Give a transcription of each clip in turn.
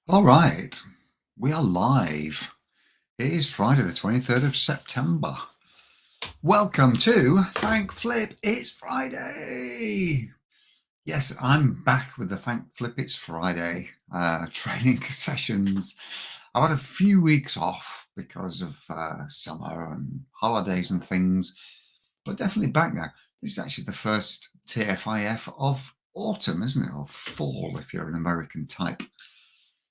All right, we are live. It is Friday, the 23rd of September. Welcome to Thank Flip It's Friday. Yes, I'm back with the Thank Flip It's Friday training sessions. I've had a few weeks off because of summer and holidays and things, but definitely back now. This is actually the first TFIF of autumn, isn't it? Or fall, if you're an American type.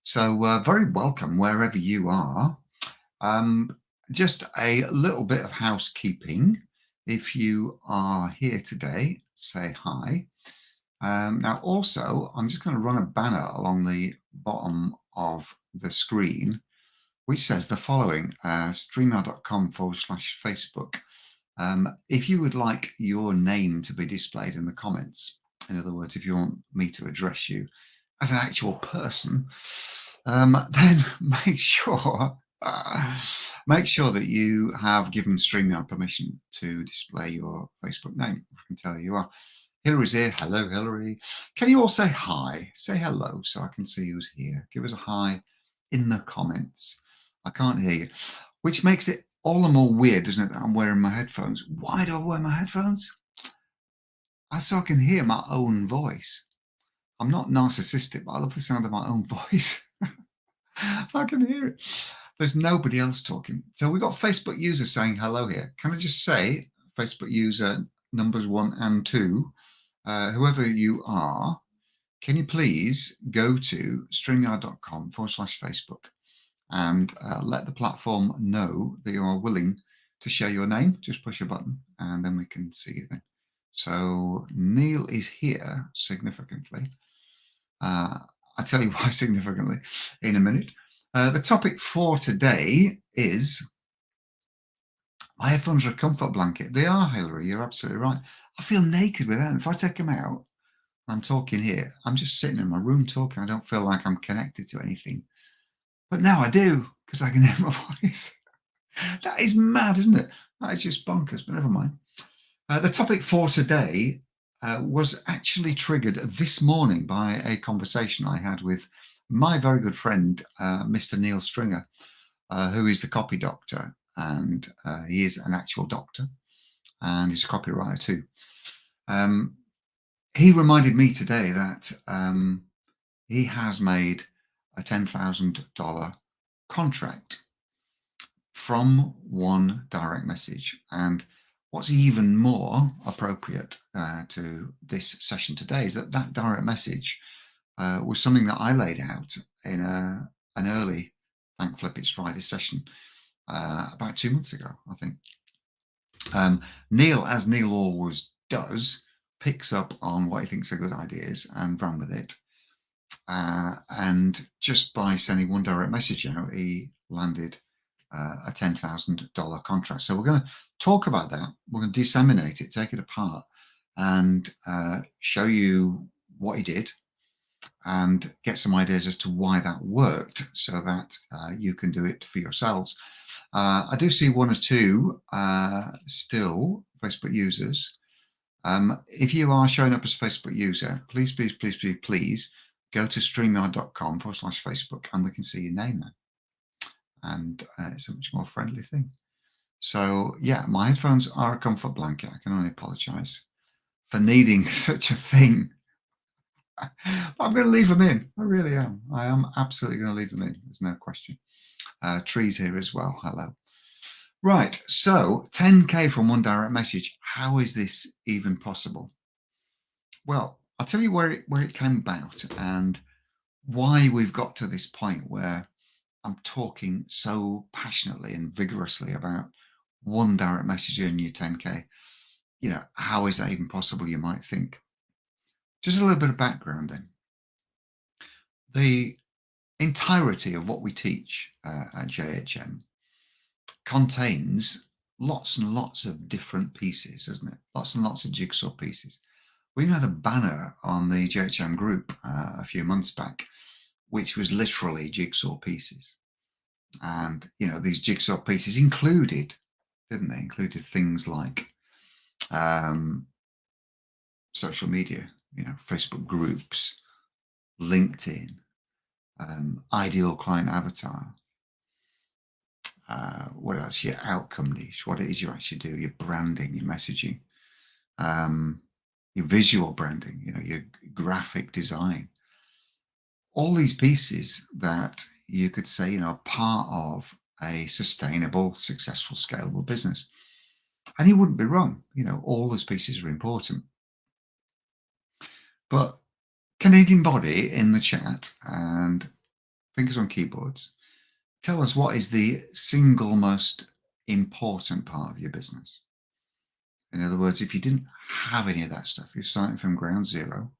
So very welcome wherever you are. Um, just a little bit of housekeeping. If you are here today, say hi. Now also, I'm just going to run a banner along the bottom of the screen, which says the following, streamer.com/Facebook. If you would like your name to be displayed in the comments, in other words, if you want me to address you as an actual person, then make sure that you have given StreamYard permission to display your Facebook name. I can tell you are. Hillary's here. Hello, Hillary. Can you all say hi? Say hello so I can see who's here. Give us a hi in the comments. I can't hear you, which makes it all the more weird, doesn't it, that I'm wearing my headphones. Why do I wear my headphones? So I can hear my own voice. I'm not narcissistic, but I love the sound of my own voice. I can hear it. There's nobody else talking. So we've got Facebook users saying hello here. Can I just say, Facebook user numbers 1 and 2, whoever you are, can you please go to streamyard.com/Facebook and let the platform know that you are willing to share your name. Just push a button and then we can see you then. So Neil is here significantly. I'll tell you why significantly in a minute. The topic for today is my headphones are a comfort blanket. They are, Hillary. You're absolutely right. I feel naked with them. If I take them out, I'm talking here. I'm just sitting in my room talking. I don't feel like I'm connected to anything. But now I do because I can hear my voice. That is mad, isn't it? That is just bonkers, but never mind. The topic for today was actually triggered this morning by a conversation I had with my very good friend, Mr. Neil Stringer, who is the copy doctor, and he is an actual doctor, and he's a copywriter too. He reminded me today that he has made a $10,000 contract from one direct message. And what's even more appropriate to this session today is that that direct message was something that I laid out in an early Thank Flip It's Friday session about 2 months ago, I think. Neil, as Neil always does, picks up on what he thinks are good ideas and ran with it. And just by sending one direct message out, he landed a $10,000 contract. So we're going to talk about that. We're going to disseminate it, take it apart, and show you what he did and get some ideas as to why that worked so that you can do it for yourselves. I do see one or two still Facebook users. If you are showing up as a Facebook user, please go to streamyard.com/Facebook and we can see your name then. And it's a much more friendly thing. So yeah, my headphones are a comfort blanket. I can only apologize for needing such a thing. But I'm going to leave them in. I really am. I am absolutely going to leave them in. There's no question. Trees here as well. Hello. Right. So 10K from one direct message. How is this even possible? Well, I'll tell you where it came about and why we've got to this point where I'm talking so passionately and vigorously about one direct message earning you 10K. You know, how is that even possible, you might think? Just a little bit of background then. The entirety of what we teach at JHM contains lots and lots of different pieces, isn't it? Lots and lots of jigsaw pieces. We had a banner on the JHM group a few months back, which was literally jigsaw pieces. And, you know, these jigsaw pieces included, didn't they? Included things like social media, you know, Facebook groups, LinkedIn, ideal client avatar. What else? Your outcome niche, what it is you actually do, your branding, your messaging, your visual branding, your graphic design. All these pieces that you could say, are part of a sustainable, successful, scalable business. And you wouldn't be wrong. All those pieces are important. But Canadian Body in the chat and fingers on keyboards, tell us what is the single most important part of your business. In other words, if you didn't have any of that stuff, you're starting from ground zero,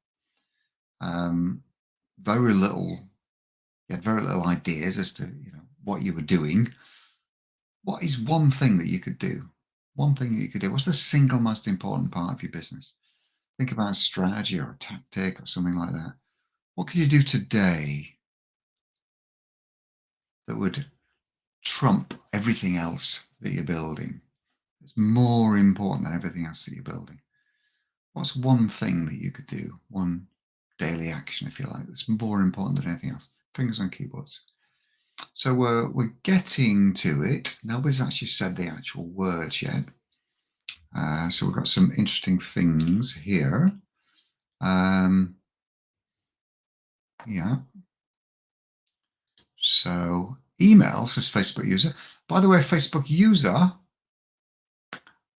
very little, you had very little ideas as to what you were doing. What is one thing that you could do? One thing that you could do. What's the single most important part of your business? Think about a strategy or a tactic or something like that. What could you do today that would trump everything else that you're building? It's more important than everything else that you're building. What's one thing that you could do? One daily action, if you like, that's more important than anything else? Fingers on keyboards. So we're getting to it. Nobody's actually said the actual words yet. So we've got some interesting things here. Yeah. So email, says Facebook user. By the way, Facebook user,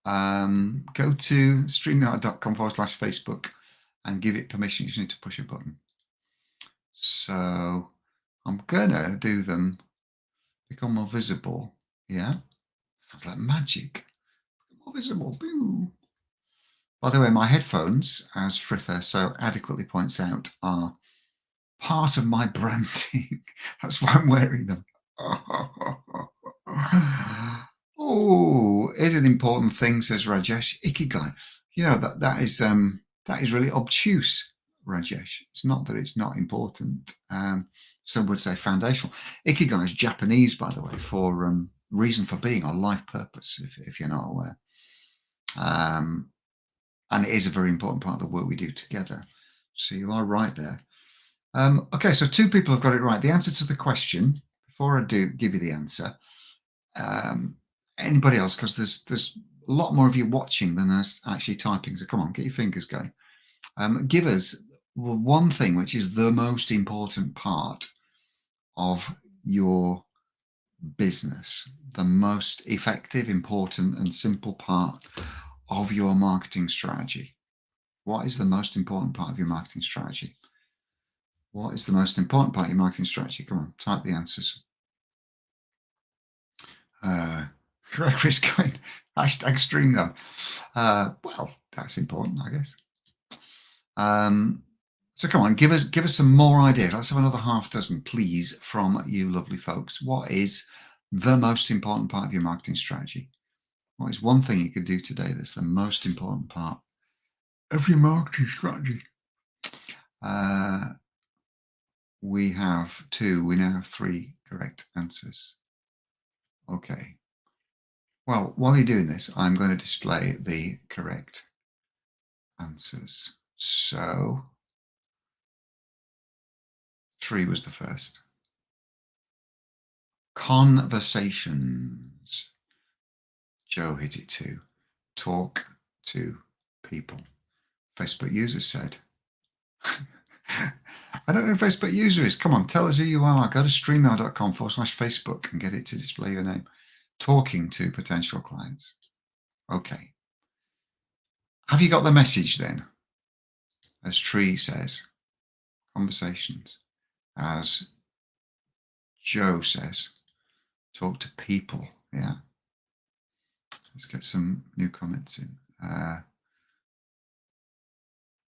go to streamyard.com/Facebook and give it permission. You just need to push a button. So I'm gonna do them become more visible. Yeah, sounds like magic. More visible. Boo. By the way, my headphones, as Fritha so adequately points out, are part of my branding. That's why I'm wearing them. Oh, is an important thing, says Rajesh. Ikigai. That is really obtuse, Rajesh. It's not that it's not important. Some would say foundational. Ikigai is Japanese, by the way, for reason for being or life purpose, if you're not aware. And it is a very important part of the work we do together. So you are right there. Okay, so 2 people have got it right. The answer to the question, before I do give you the answer, anybody else, because there's a lot more of you watching than us actually typing. So come on, get your fingers going. Give us the one thing which is the most important part of your business, the most effective, important, and simple part of your marketing strategy. What is the most important part of your marketing strategy? What is the most important part of your marketing strategy? Come on, type the answers. Gregory's going, #StreamYard. Well, that's important, I guess. So come on, give us some more ideas. Let's have another half dozen, please, from you lovely folks. What is the most important part of your marketing strategy? What is one thing you could do today that's the most important part of your marketing strategy? We have 2. We now have 3 correct answers. Okay. Well, while you're doing this, I'm going to display the correct answers. So 3 was the first. Conversations. Joe hit it too. Talk to people. Facebook user said. I don't know who Facebook user is. Come on, tell us who you are. Go to streamyard.com/Facebook and get it to display your name. Talking to potential clients. Okay. Have you got the message then? As Tree says, conversations. As Joe says, talk to people. Yeah. Let's get some new comments in.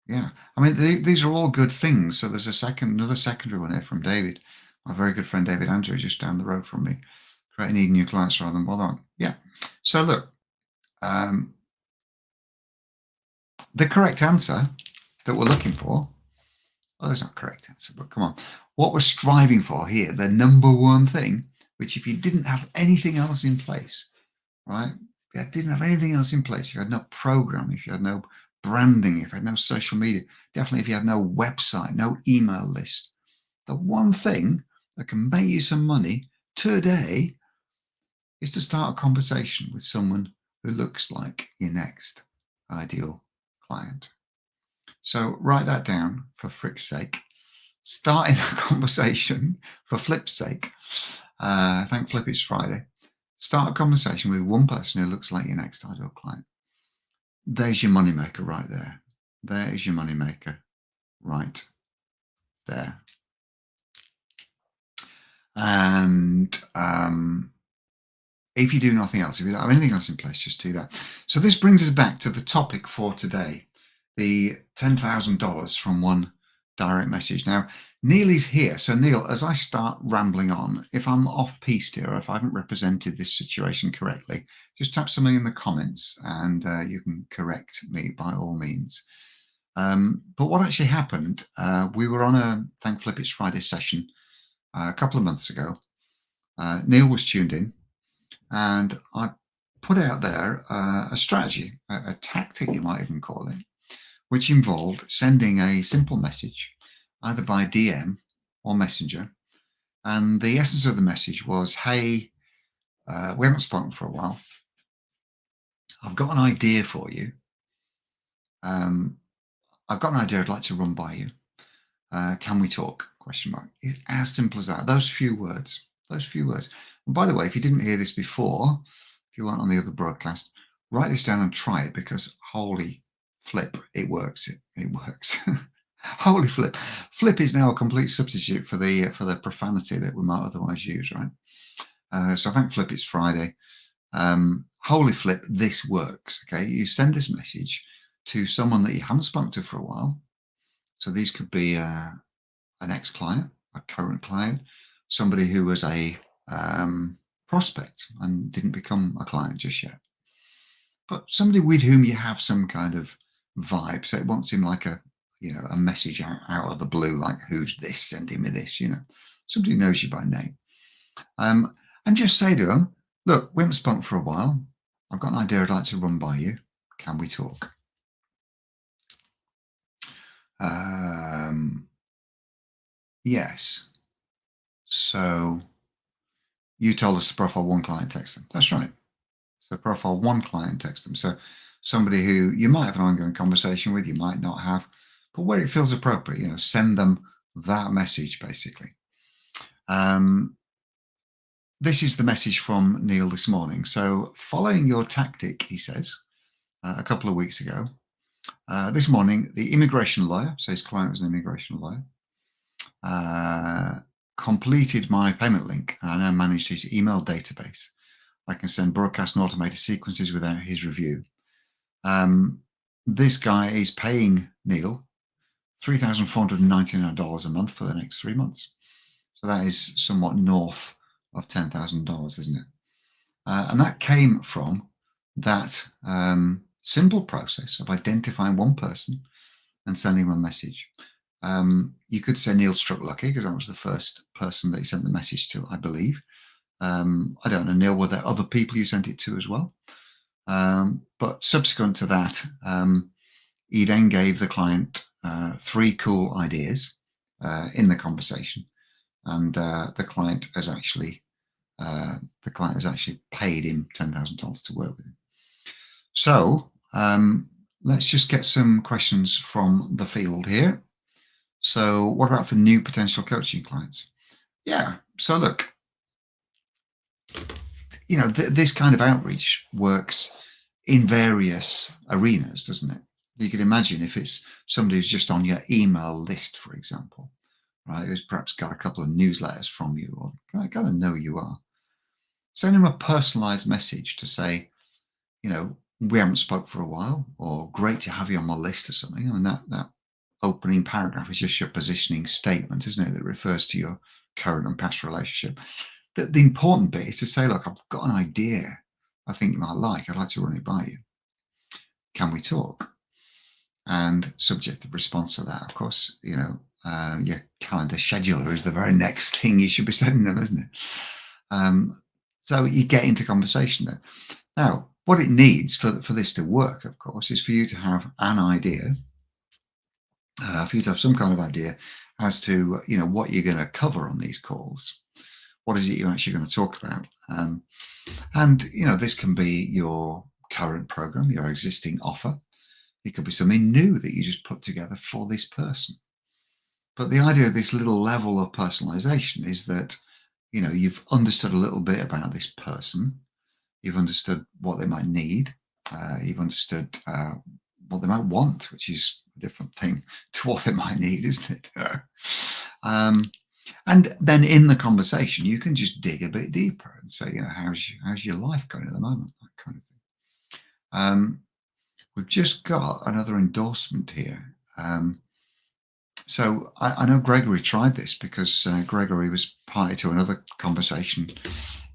Yeah, I mean, these are all good things. So there's another secondary one here from David, my very good friend David Andrew, just down the road from me. Creating need new clients rather than bother on. Yeah. So look, the correct answer that we're looking for. Oh, there's not a correct answer, but come on. What we're striving for here, the number one thing, which if you didn't have anything else in place, right? If you didn't have anything else in place, if you had no program, if you had no branding, if you had no social media, definitely if you had no website, no email list, The one thing that can make you some money today is to start a conversation with someone who looks like your next ideal client. So write that down for frick's sake. Starting a conversation for Flip's sake. Thank Flip it's Friday. Start a conversation with one person who looks like your next ideal client. There's your moneymaker right there. There is your moneymaker right there. And if you do nothing else, if you don't have anything else in place, just do that. So this brings us back to the topic for today, the $10,000 from one direct message. Now, Neil is here. So Neil, as I start rambling on, if I'm off piste here, or if I haven't represented this situation correctly, just type something in the comments and you can correct me by all means. But what actually happened, we were on a Thank Flip It's Friday session a couple of months ago. Neil was tuned in and I put out there a strategy, a tactic you might even call it, which involved sending a simple message either by DM or Messenger. And the essence of the message was, hey, we haven't spoken for a while. I've got an idea for you. I've got an idea I'd like to run by you. Can we talk? Question mark. It's as simple as that. Those few words. Those few words. And by the way, if you didn't hear this before, if you weren't on the other broadcast, write this down and try it, because holy flip, it works. It works. Holy flip. Flip is now a complete substitute for the profanity that we might otherwise use, right? So I think Flip It's Friday. Holy flip, this works. Okay. You send this message to someone that you haven't spoken to for a while. So these could be an ex-client, a current client, somebody who was a prospect and didn't become a client just yet, but somebody with whom you have some kind of vibe. So it won't seem like a message out of the blue, like, who's this sending me this? Somebody knows you by name. And just say to them, look, we haven't spoken for a while. I've got an idea I'd like to run by you. Can we talk? Yes. So you told us to profile one client, text them. That's right. So profile one client, text them. So somebody who you might have an ongoing conversation with, you might not have, but where it feels appropriate, send them that message, basically. This is the message from Neil this morning. So following your tactic, he says, a couple of weeks ago, this morning, the immigration lawyer, so his client was an immigration lawyer, completed my payment link, and I now managed his email database. I can send broadcast and automated sequences without his review. This guy is paying Neil $3,499 a month for the next 3 months. So that is somewhat north of $10,000, isn't it? And that came from that simple process of identifying one person and sending them a message. You could say Neil struck lucky, because that was the first person that he sent the message to, I believe. I don't know, Neil, were there other people you sent it to as well? But subsequent to that, he then gave the client 3 cool ideas in the conversation, and the client has actually paid him $10,000 to work with him. So let's just get some questions from the field here. So what about for new potential coaching clients? Yeah. So look, this kind of outreach works in various arenas, doesn't it? You can imagine if it's somebody who's just on your email list, for example, right, who's perhaps got a couple of newsletters from you, or kind of know who you are. Send them a personalized message to say, we haven't spoke for a while, or great to have you on my list, or something. I mean, that opening paragraph is just your positioning statement, isn't it? That refers to your current and past relationship. The important bit is to say, look, I've got an idea I think you might like. I'd like to run it by you. Can we talk? And subjective response to that, of course, your calendar scheduler is the very next thing you should be sending them, isn't it? So you get into conversation then. Now, what it needs for this to work, of course, is for you to have an idea, for you to have some kind of idea as to what you're going to cover on these calls. What is it you're actually going to talk about? And this can be your current program, your existing offer. It could be something new that you just put together for this person. But the idea of this little level of personalization is that you've understood a little bit about this person. You've understood what they might need. You've understood what they might want, which is a different thing to what they might need, isn't it? And then in the conversation, you can just dig a bit deeper and say, how's your life going at the moment? That kind of thing. We've just got another endorsement here. So I know Gregory tried this because Gregory was party to another conversation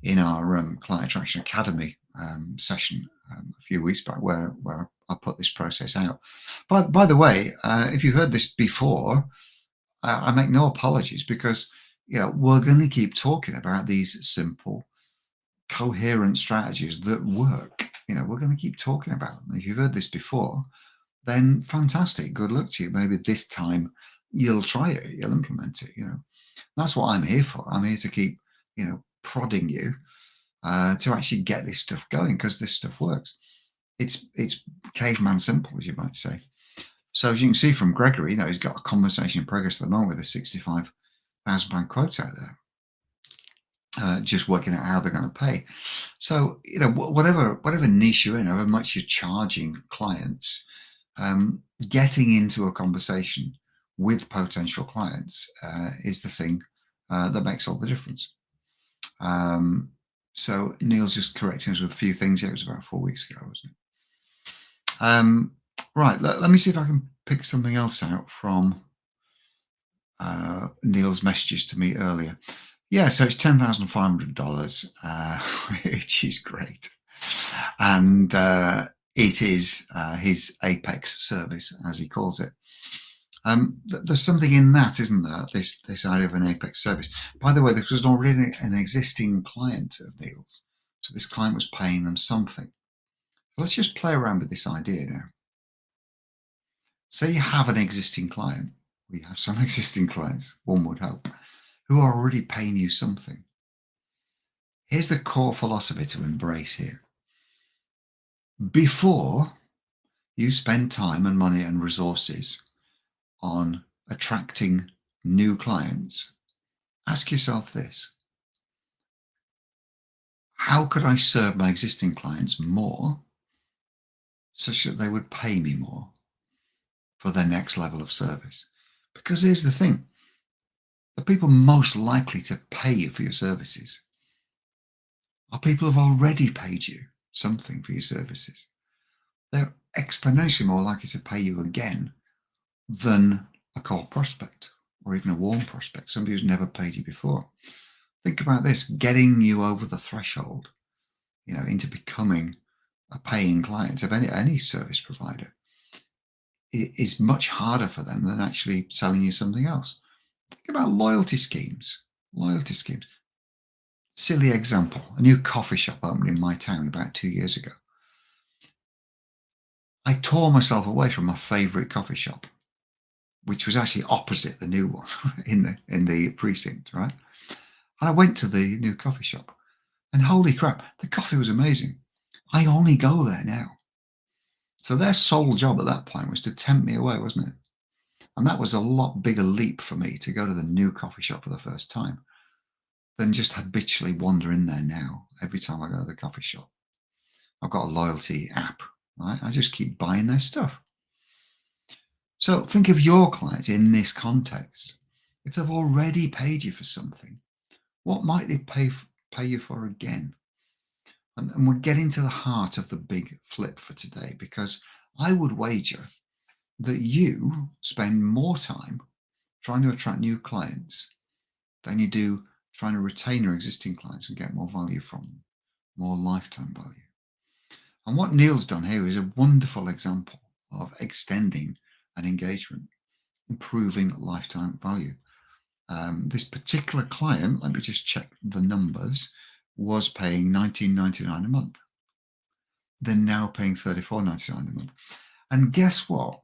in our Client Attraction Academy session a few weeks back where I put this process out. But by the way, if you heard this before, I make no apologies because we're going to keep talking about these simple, coherent strategies that work. We're going to keep talking about them. If you've heard this before, then fantastic. Good luck to you. Maybe this time you'll try it. You'll implement it. That's what I'm here for. I'm here to keep prodding you to actually get this stuff going because this stuff works. It's caveman simple, as you might say. So as you can see from Gregory, he's got a conversation in progress at the moment with a £65,000 quote out there, just working out how they're going to pay. So whatever niche you're in, however much you're charging clients, getting into a conversation with potential clients is the thing that makes all the difference. So Neil's just correcting us with a few things here. It was about 4 weeks ago, wasn't it? Right, let me see if I can pick something else out from Neil's messages to me earlier. Yeah, so it's $10,500, which is great. And it is his Apex service, as he calls it. There's something in that, isn't there? This idea of an Apex service. By the way, this was already an existing client of Neil's. So this client was paying them something. Let's just play around with this idea now. Say you have an existing client. We have some existing clients, one would hope, who are already paying you something. Here's the core philosophy to embrace here. Before you spend time and money and resources on attracting new clients, ask yourself this: how could I serve my existing clients more such that they would pay me more for their next level of service? Because here's the thing: the people most likely to pay you for your services are people who've already paid you something for your services. They're exponentially more likely to pay you again than a cold prospect or even a warm prospect, somebody who's never paid you before. Think about this: getting you over the threshold, into becoming a paying client of any service provider is much harder for them than actually selling you something else. Think about loyalty schemes. Silly example: a new coffee shop opened in my town about 2 years ago. I tore myself away from my favorite coffee shop, which was actually opposite the new one in the precinct, right? And I went to the new coffee shop, and holy crap, the coffee was amazing. I only go there now. So their sole job at that point was to tempt me away, wasn't it? And that was a lot bigger leap for me to go to the new coffee shop for the first time than just habitually wander in there now every time I go to the coffee shop. I've got a loyalty app, right? I just keep buying their stuff. So think of your clients in this context. If they've already paid you for something, what might they pay you for again? And we're getting to the heart of the big flip for today, because I would wager that you spend more time trying to attract new clients than you do trying to retain your existing clients and get more value from them, more lifetime value. And what Neil's done here is a wonderful example of extending an engagement, improving lifetime value. This particular client, let me just check the numbers, was paying $19.99 a month. They're now paying $34.99 a month. And guess what?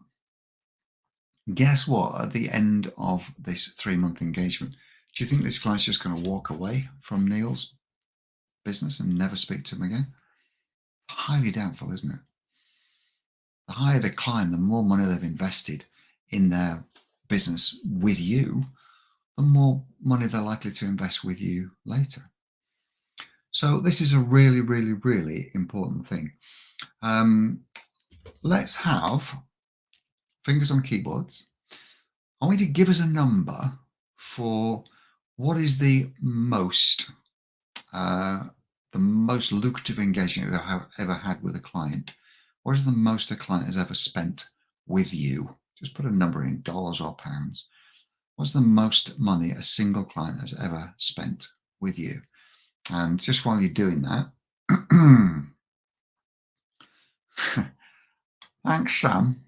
Guess what? At the end of this 3-month engagement, do you think this client's just going to walk away from Neil's business and never speak to him again? Highly doubtful, isn't it? The higher they climb, the more money they've invested in their business with you, the more money they're likely to invest with you later. So this is a really, really, really important thing. Let's have fingers on keyboards. I want you to give us a number for what is the most lucrative engagement you've ever had with a client. What is the most a client has ever spent with you? Just put a number in dollars or pounds. What's the most money a single client has ever spent with you? And just while you're doing that, thanks, Sam.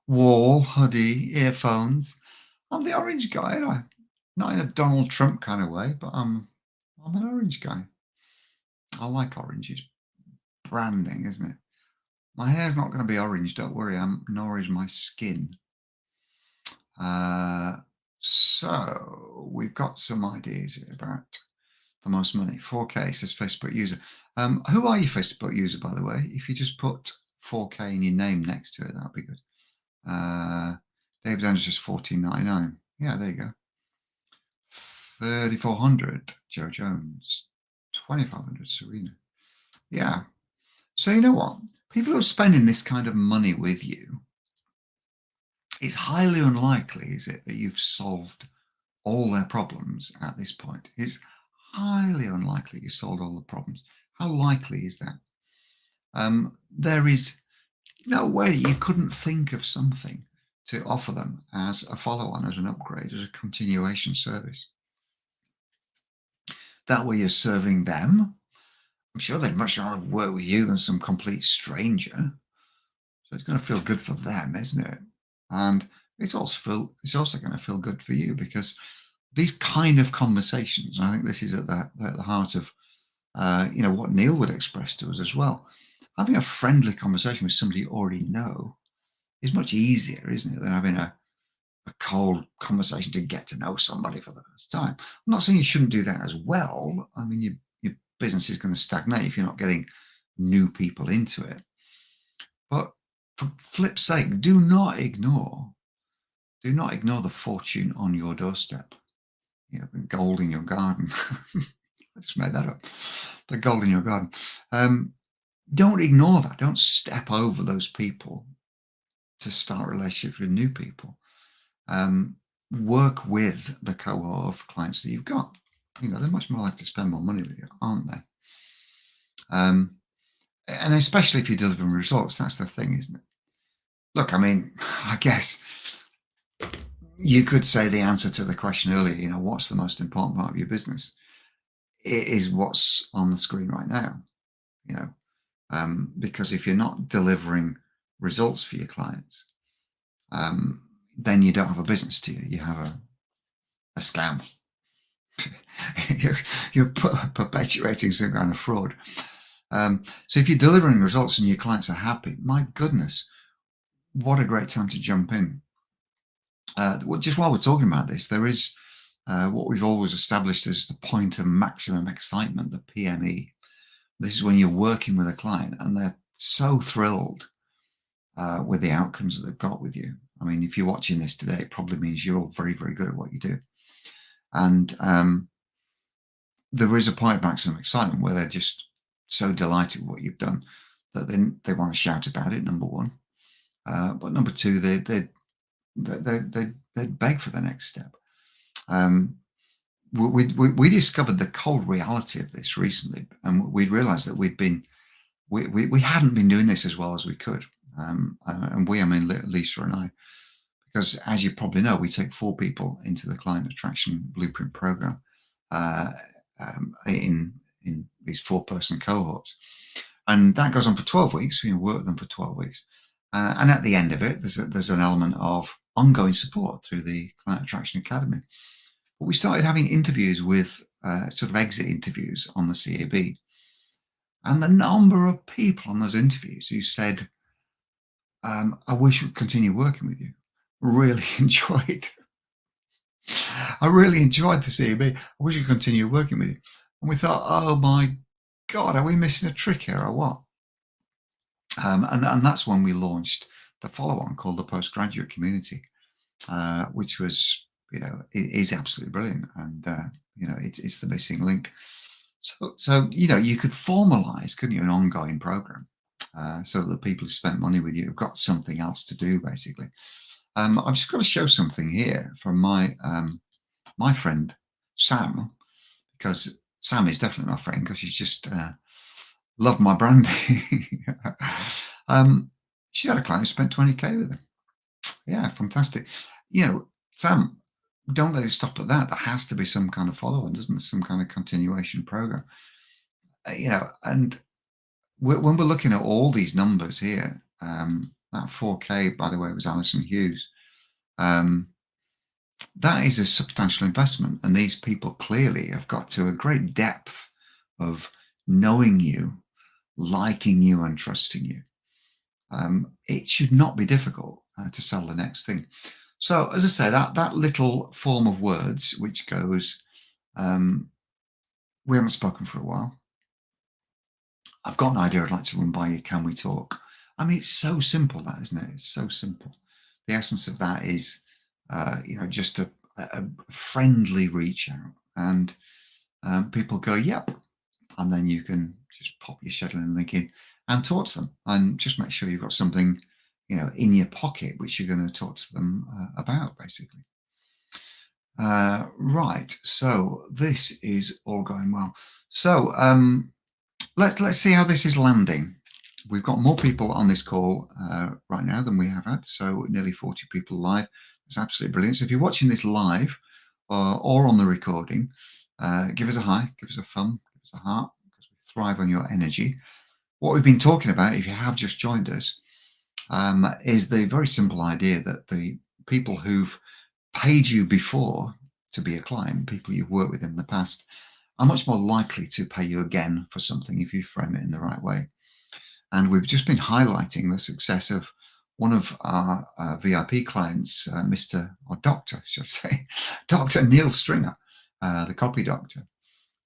Wall, hoodie, earphones. I'm the orange guy, anyway. Not in a Donald Trump kind of way, but I'm an orange guy. I like oranges. Branding, isn't it? My hair's not going to be orange, don't worry, nor is my skin. So we've got some ideas here about the most money. 4K says Facebook user. Who are you, Facebook user, by the way? If you just put 4K in your name next to it, that'd be good. David Jones just $14.99. Yeah, there you go. 3,400, Joe Jones. 2,500, Serena. Yeah. So you know what? People who are spending this kind of money with you, it's highly unlikely, is it, that you've solved all their problems at this point? It's highly unlikely you've solved all the problems. How likely is that? There is no way you couldn't think of something to offer them as a follow-on, as an upgrade, as a continuation service. That way you're serving them. I'm sure they'd much rather work with you than some complete stranger. So it's going to feel good for them, isn't it? And it's also going to feel good for you, because these kind of conversations, I think this is at the heart of what Neil would express to us as well. Having a friendly conversation with somebody you already know is much easier, isn't it, than having a cold conversation to get to know somebody for the first time. I'm not saying you shouldn't do that as well. I mean, your business is going to stagnate if you're not getting new people into it. But for flip's sake, do not ignore the fortune on your doorstep. The gold in your garden. I just made that up. The gold in your garden. Don't ignore that. Don't step over those people to start relationships with new people. Work with the cohort of clients that you've got. They're much more likely to spend more money with you, aren't they? And especially if you're delivering results, that's the thing, isn't it? Look, I mean, I guess you could say the answer to the question earlier, what's the most important part of your business? It is what's on the screen right now, because if you're not delivering results for your clients, then you don't have a business, do you? You have a scam. you're perpetuating some kind of fraud. So if you're delivering results and your clients are happy, my goodness, what a great time to jump in. Just while we're talking about this, there is what we've always established as the point of maximum excitement, the PME. This is when you're working with a client and they're so thrilled with the outcomes that they've got with you. I mean, if you're watching this today, it probably means you're all very, very good at what you do. And there is a point of maximum excitement where they're just so delighted with what you've done that then they want to shout about it, number one. But number two, they'd beg for the next step. We discovered the cold reality of this recently, and we realized that we hadn't been doing this as well as we could. And I mean Lisa and I, because as you probably know, we take 4 people into the Client Attraction Blueprint program in these 4-person cohorts, and that goes on for 12 weeks. We work with them for 12 weeks, and at the end of it, there's an element of ongoing support through the Client Attraction Academy. But we started having interviews with sort of exit interviews on the CAB, and the number of people on those interviews who said, I wish we'd continue working with you. really enjoyed. I really enjoyed the CME. I wish I could continue working with you. And we thought, oh my God, are we missing a trick here or what? And that's when we launched the follow-on called the Postgraduate Community, which was, it is absolutely brilliant. And, it's the missing link. So you could formalize, couldn't you, an ongoing program so that the people who spent money with you have got something else to do, basically. I've just got to show something here from my friend Sam, because Sam is definitely my friend because she's just loved my branding. She had a client who spent 20K with her. Yeah, fantastic. Sam, don't let it stop at that. There has to be some kind of follow-on, doesn't there? Some kind of continuation program. And when we're looking at all these numbers here, that 4K, by the way, was Alison Hughes. That is a substantial investment, and these people clearly have got to a great depth of knowing you, liking you, and trusting you. It should not be difficult to sell the next thing. So, as I say, that little form of words which goes, we haven't spoken for a while. I've got an idea I'd like to run by you. Can we talk? I mean, it's so simple, that, isn't it? It's so simple. The essence of that is, just a friendly reach out, and people go, yep. And then you can just pop your scheduling link in and talk to them, and just make sure you've got something, in your pocket, which you're going to talk to them about, basically. Right. So this is all going well. So let's see how this is landing. We've got more people on this call right now than we have had. So nearly 40 people live. It's absolutely brilliant. So if you're watching this live or on the recording, give us a hi, give us a thumb, give us a heart, because we thrive on your energy. What we've been talking about, if you have just joined us, is the very simple idea that the people who've paid you before to be a client, people you've worked with in the past, are much more likely to pay you again for something if you frame it in the right way. And we've just been highlighting the success of one of our VIP clients, Mr. or Dr. should I say, Dr. Neil Stringer, the copy doctor,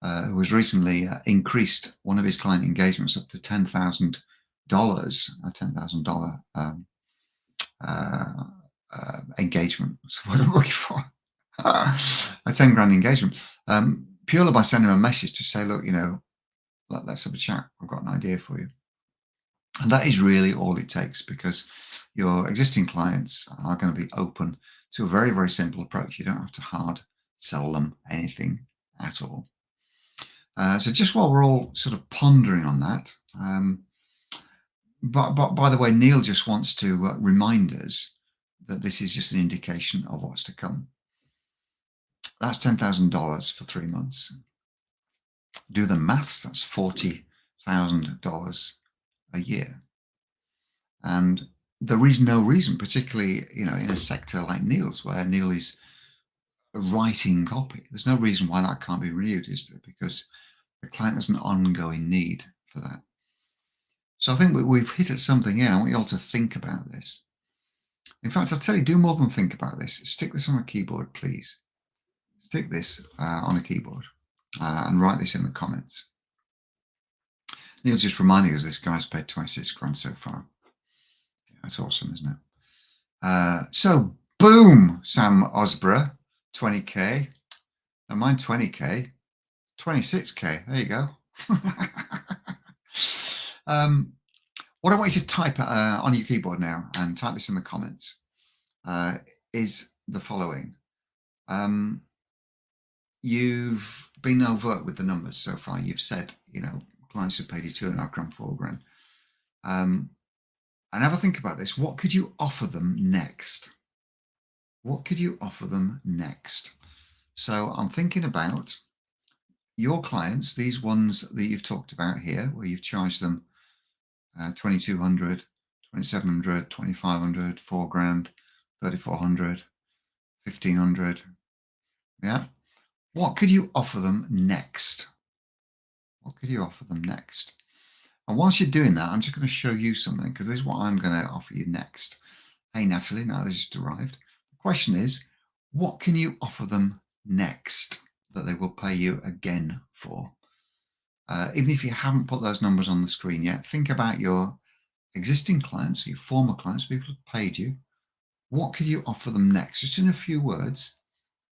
who has recently increased one of his client engagements up to $10,000, a $10,000 engagement. That's what I'm looking for. A 10 grand engagement, purely by sending him a message to say, look, let's have a chat. I've got an idea for you. And that is really all it takes, because your existing clients are going to be open to a very, very simple approach. You don't have to hard sell them anything at all. So just while we're all sort of pondering on that, but by the way, Neil just wants to remind us that this is just an indication of what's to come. That's $10,000 for 3 months. Do the maths, that's $40,000 a year. And there is no reason, particularly, in a sector like Neil's, where Neil is writing copy, there's no reason why that can't be renewed, is there? Because the client has an ongoing need for that. So I think we've hit at something here. I want you all to think about this. In fact, I'll tell you, do more than think about this. Stick this on a keyboard, please. Stick this on a keyboard and write this in the comments. Neil's just reminding us this guy's paid 26 grand so far. Yeah, that's awesome, isn't it? So boom, Sam Osborough, 20K. Now mine 20K, 26K. There you go. What I want you to type on your keyboard now, and type this in the comments, is the following. You've been overt with the numbers so far. You've said, clients have paid you 2.5 grand, 4 grand. And have a think about this. What could you offer them next? What could you offer them next? So I'm thinking about your clients, these ones that you've talked about here, where you've charged them 2,200, 2,700, 2,500, 4 grand, 3,400, 1,500. Yeah. What could you offer them next? What could you offer them next? And whilst you're doing that, I'm just going to show you something, because this is what I'm going to offer you next. Hey, Natalie, now this just arrived. Question is, what can you offer them next that they will pay you again for? Even if you haven't put those numbers on the screen yet, think about your existing clients, your former clients, people who've paid you. What could you offer them next? Just in a few words,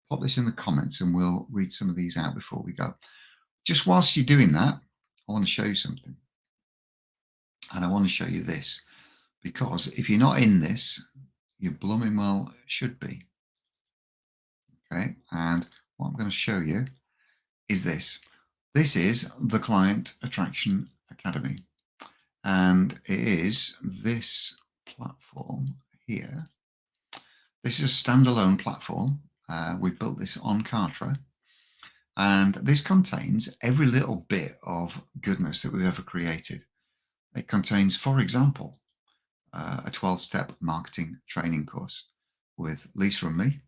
pop this in the comments and we'll read some of these out before we go. Just whilst you're doing that, I want to show you something. And I want to show you this, because if you're not in this, you blooming well should be. Okay, and what I'm going to show you is this. This is the Client Attraction Academy, and it is this platform here. This is a standalone platform. We've built this on Kartra, and this contains every little bit of goodness that we've ever created. It contains, for example, a 12-step marketing training course with Lisa and me,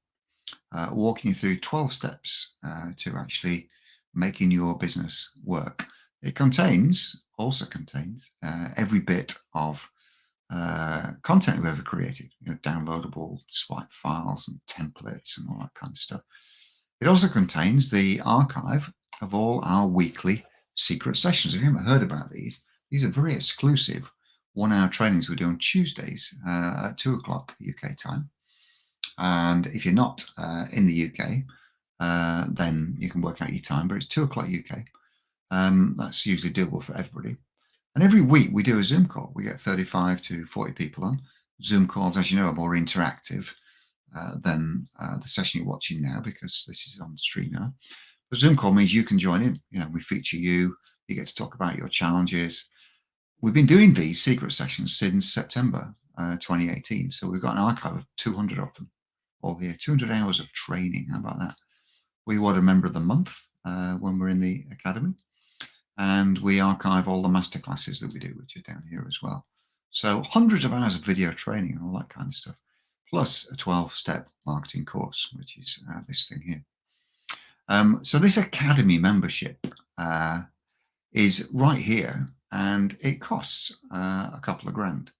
walking you through 12 steps to actually making your business work. It also contains every bit of content we've ever created, downloadable swipe files and templates and all that kind of stuff. It also contains the archive of all our weekly secret sessions. If you haven't heard about these are very exclusive 1-hour trainings we do on Tuesdays at 2 o'clock UK time. And if you're not in the UK, then you can work out your time, but it's 2 o'clock UK. That's usually doable for everybody. And every week we do a Zoom call. We get 35 to 40 people on. Zoom calls, as you know, are more interactive than the session you're watching now, because this is on stream now. The Zoom call means you can join in. We feature you. You get to talk about your challenges. We've been doing these secret sessions since September 2018. So we've got an archive of 200 of them all here. 200 hours of training. How about that? We award a member of the month when we're in the academy. And we archive all the masterclasses that we do, which are down here as well. So hundreds of hours of video training and all that kind of stuff, plus a 12-step marketing course, which is this thing here. So this academy membership is right here, and it costs a couple of grand.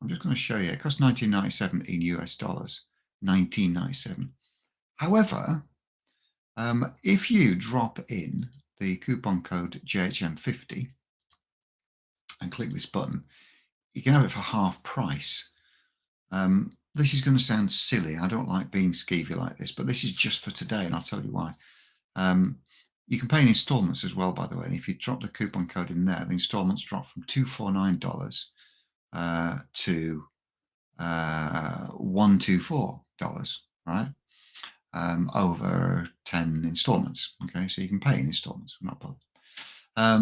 I'm just going to show you. It costs $19.97 in US dollars, $19.97. However, if you drop in the coupon code JHM50 and click this button, you can have it for half price. This is going to sound silly. I don't like being skeevy like this, but this is just for today, and I'll tell you why. You can pay in installments as well, by the way. And if you drop the coupon code in there, the installments drop from $249 to $124, right? Over 10 installments. Okay, so you can pay in installments. We're not bothered.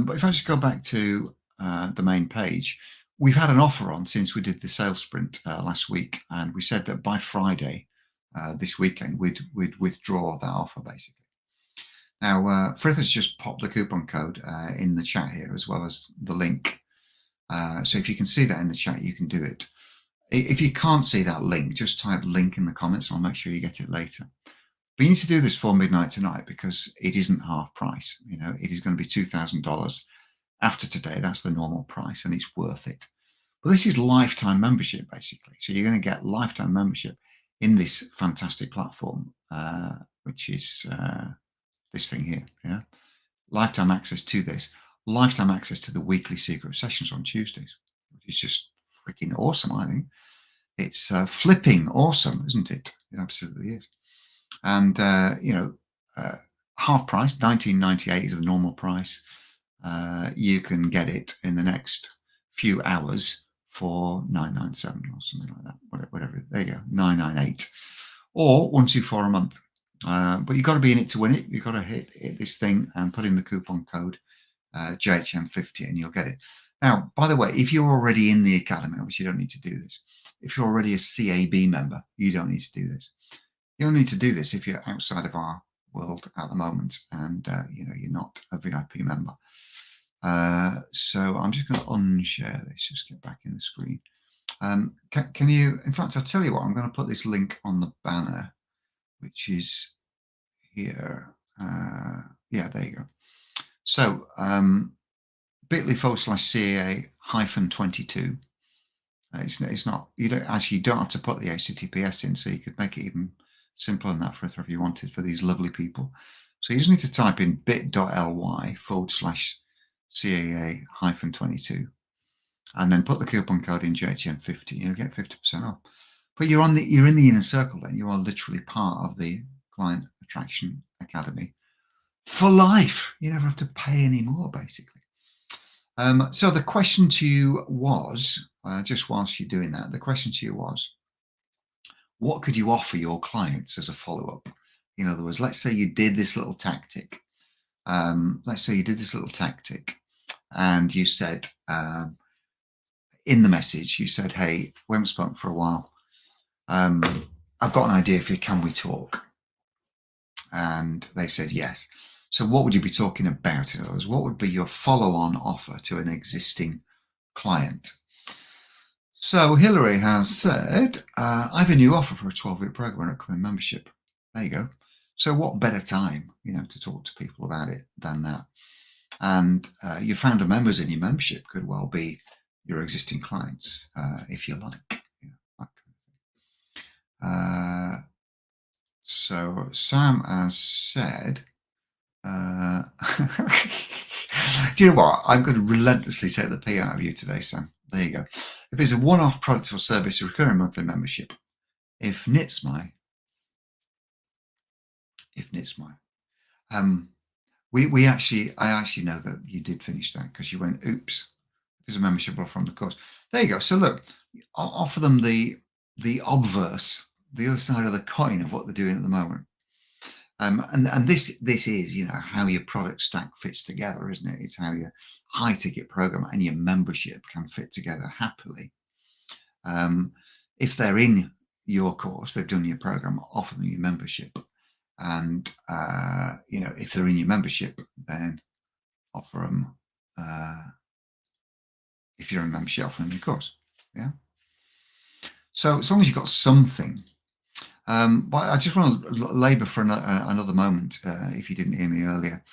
But if I just go back to the main page, we've had an offer on since we did the sales sprint last week, and we said that by Friday this weekend we'd withdraw that offer, basically. Now, Frith has just popped the coupon code in the chat here, as well as the link. So if you can see that in the chat, you can do it. If you can't see that link, just type link in the comments. I'll make sure you get it later. But you need to do this for midnight tonight, because it isn't half price. It is going to be $2,000 after today. That's the normal price, and it's worth it. But this is lifetime membership, basically. So you're going to get lifetime membership in this fantastic platform, which is this thing here. Yeah, lifetime access to this, lifetime access to the weekly secret sessions on Tuesdays, which is just freaking awesome. I think it's flipping awesome, isn't it? It absolutely is. And half price, $19.98 is the normal price. You can get it in the next few hours for $9.97 or something like that. Whatever. There you go, $9.98 or $124 a month. But you've got to be in it to win it. You've got to hit this thing and put in the coupon code JHM50 and you'll get it. Now, by the way, if you're already in the academy, obviously you don't need to do this. If you're already a CAB member, you don't need to do this. You don't need to do this if you're outside of our world at the moment and you're not a VIP member. So I'm just going to unshare this. Just get back in the screen. Can you? In fact, I'll tell you what. I'm going to put this link on the banner, which is here. Yeah, there you go. So bit.ly/CAA-22. It's not, you don't have to put the HTTPS in, so you could make it even simpler than that for if you wanted, for these lovely people. So you just need to type in bit.ly/CAA-22 and then put the coupon code in JHM50. You'll get 50% off. But you're in the inner circle then. You are literally part of the Client Attraction Academy for life. You never have to pay any more, basically. So the question to you was, just whilst you're doing that, the question to you was, what could you offer your clients as a follow-up? In other words, let's say you did this little tactic. And you said, in the message, you said, hey, we haven't spoken for a while. I've got an idea for you. Can we talk? And they said yes. So what would you be talking about? In other words, what would be your follow-on offer to an existing client? So Hillary has said, I have a new offer for a 12-week program and upcoming membership. There you go. So what better time, to talk to people about it than that? And your founder members in your membership could well be your existing clients, if you like. So Sam has said, do you know what? I'm going to relentlessly take the pee out of you today, Sam. There you go. If it's a one-off product or service, a recurring monthly membership, if NITSMY, I actually know that you did finish that because you went, oops, there's a membership offer from the course. There you go. So look, I'll offer them the obverse, the other side of the coin of what they're doing at the moment. And this is, how your product stack fits together, isn't it? It's how your high ticket program and your membership can fit together happily. If they're in your course, they've done your program, offer them your membership. And, if they're in your membership, then offer them, if you're in membership, offer them your course. Yeah. So as long as you've got something, but I just want to labour for another moment, if you didn't hear me earlier.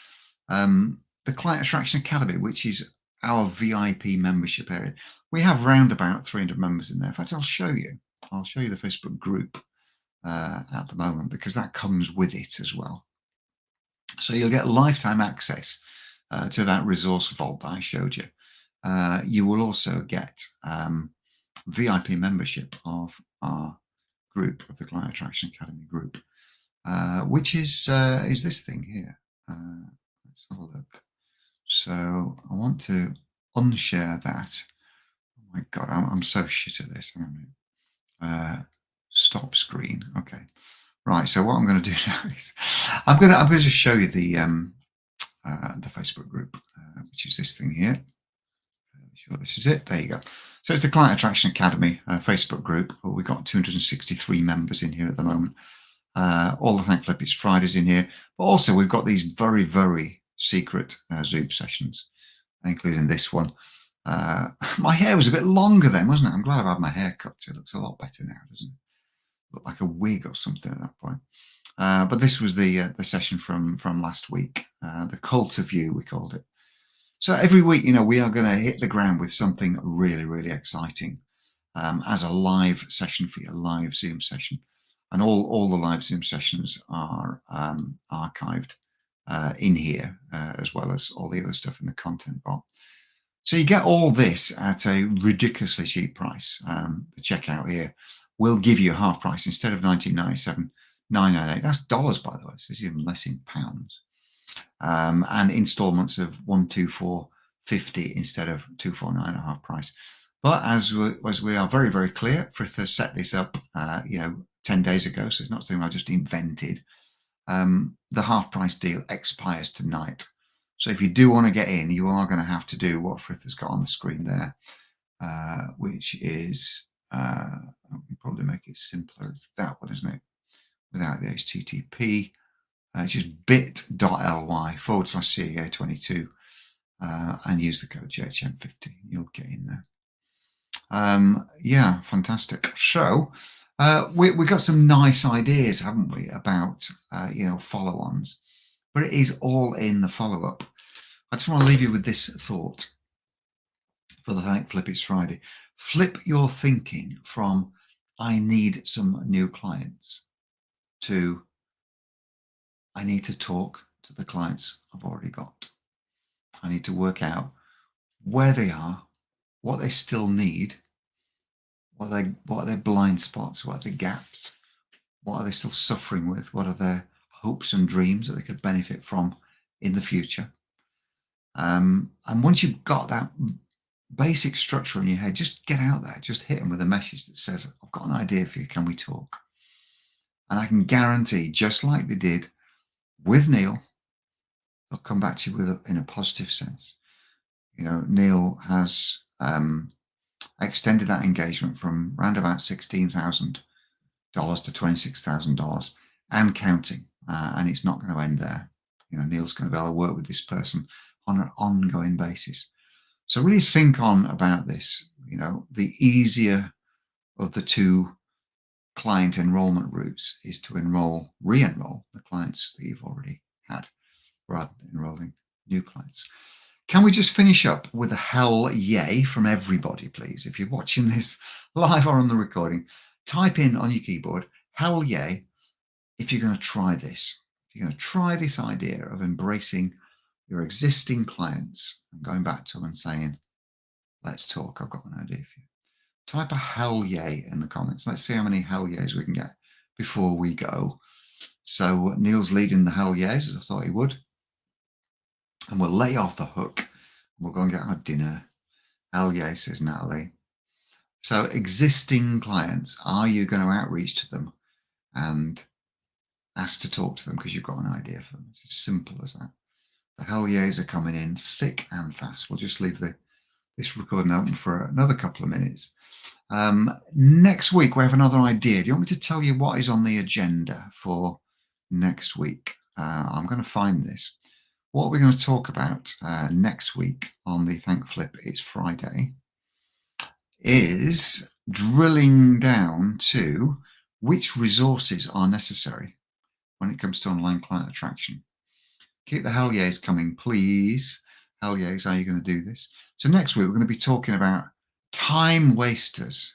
The Client Attraction Academy, which is our VIP membership area, we have round about 300 members in there. In fact, I'll show you the Facebook group at the moment, because that comes with it as well. So you'll get lifetime access to that resource vault that I showed you. You will also get VIP membership of our group, of the Client Attraction Academy group, which is this thing here. Let's have a look. So I want to unshare that. Oh my God, I'm so shit at this. Stop screen. Okay. Right. So what I'm going to do now is I'm going to just show you the Facebook group, which is this thing here. Sure, this is it. There you go. So it's the Client Attraction Academy Facebook group. We've got 263 members in here at the moment. All the Thankful Epics Fridays in here, but also we've got these very, very secret Zoom sessions, including this one. My hair was a bit longer then, wasn't it? I'm glad I've had my hair cut. It looks a lot better now, doesn't it? Look like a wig or something at that point. But this was the session from last week, the Cult of You, we called it. So every week, we are going to hit the ground with something really, really exciting as a live session for your live Zoom session. And all the live Zoom sessions are archived in here, as well as all the other stuff in the content vault. So you get all this at a ridiculously cheap price. The checkout here will give you half price instead of $19.97, $9.98. That's dollars, by the way, so it's even less in pounds. And installments of $124.50 instead of $249 at half price. But as we are very, very clear, Frith has set this up, 10 days ago, so it's not something I just invented. The half price deal expires tonight. So if you do want to get in, you are going to have to do what Frith has got on the screen there, which is, I can probably make it simpler, that one, isn't it? Without the HTTP. Just bit.ly/CAA22 and use the code JHM50. You'll get in there. Yeah, fantastic. So we got some nice ideas, haven't we, about follow-ons, but it is all in the follow-up. I just want to leave you with this thought. for the Thank Flip It's Friday. Flip your thinking from I need some new clients to I need to talk to the clients I've already got. I need to work out where they are, what they still need, what are their blind spots, what are the gaps, what are they still suffering with, what are their hopes and dreams that they could benefit from in the future. And once you've got that basic structure in your head, just get out there, just hit them with a message that says, I've got an idea for you, can we talk? And I can guarantee, just like they did with Neil, they'll come back to you in a positive sense. You know, Neil has extended that engagement from around about $16,000 to $26,000 and counting. And it's not going to end there. You know, Neil's going to be able to work with this person on an ongoing basis. So really think on about this. You know, the easier of the two client enrollment routes is to re-enroll the clients that you've already had rather than enrolling new clients. Can we just finish up with a hell yay from everybody, please? If you're watching this live or on the recording, type in on your keyboard, hell yay, if you're going to try this. If you're going to try this idea of embracing your existing clients and going back to them and saying, let's talk, I've got an idea for you. Type a hell yay in the comments. Let's see how many hell yays we can get before we go. So Neil's leading the hell yays, as I thought he would. And we'll lay off the hook and we'll go and get our dinner. Hell yay, says Natalie. So existing clients, are you going to outreach to them and ask to talk to them because you've got an idea for them? It's as simple as that. The hell yays are coming in thick and fast. We'll just leave this recording open for another couple of minutes. Next week, we have another idea. Do you want me to tell you what is on the agenda for next week? I'm going to find this. What we're going to talk about next week on the Thank Flip It's Friday is drilling down to which resources are necessary when it comes to online client attraction. Keep the hell yays coming, please. Hell yays, how are you going to do this? So next week, we're going to be talking about time wasters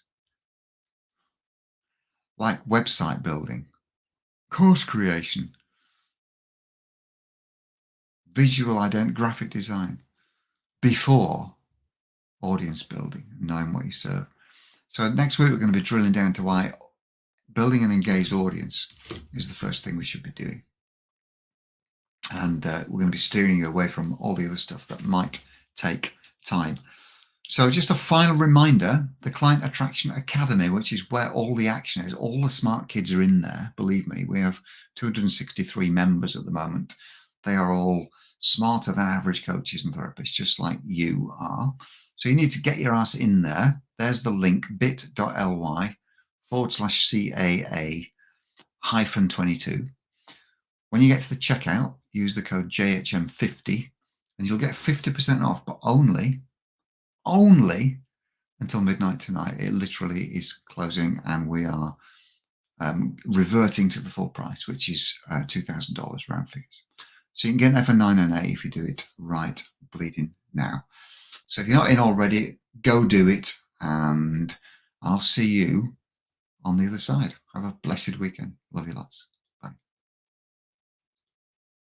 like website building, course creation, visual graphic design before audience building, knowing what you serve. So next week, we're going to be drilling down to why building an engaged audience is the first thing we should be doing. And we're going to be steering you away from all the other stuff that might take time. So just a final reminder, the Client Attraction Academy, which is where all the action is, all the smart kids are in there. Believe me, we have 263 members at the moment. They are all smarter than average coaches and therapists, just like you are. So you need to get your ass in there. There's the link, bit.ly/CAA-22. When you get to the checkout, use the code JHM50 and you'll get 50% off, but only until midnight tonight. It literally is closing and we are reverting to the full price, which is $2,000 round figures. So you can get there for $998 if you do it right bleeding now. So if you're not in already, go do it and I'll see you on the other side. Have a blessed weekend. Love you lots.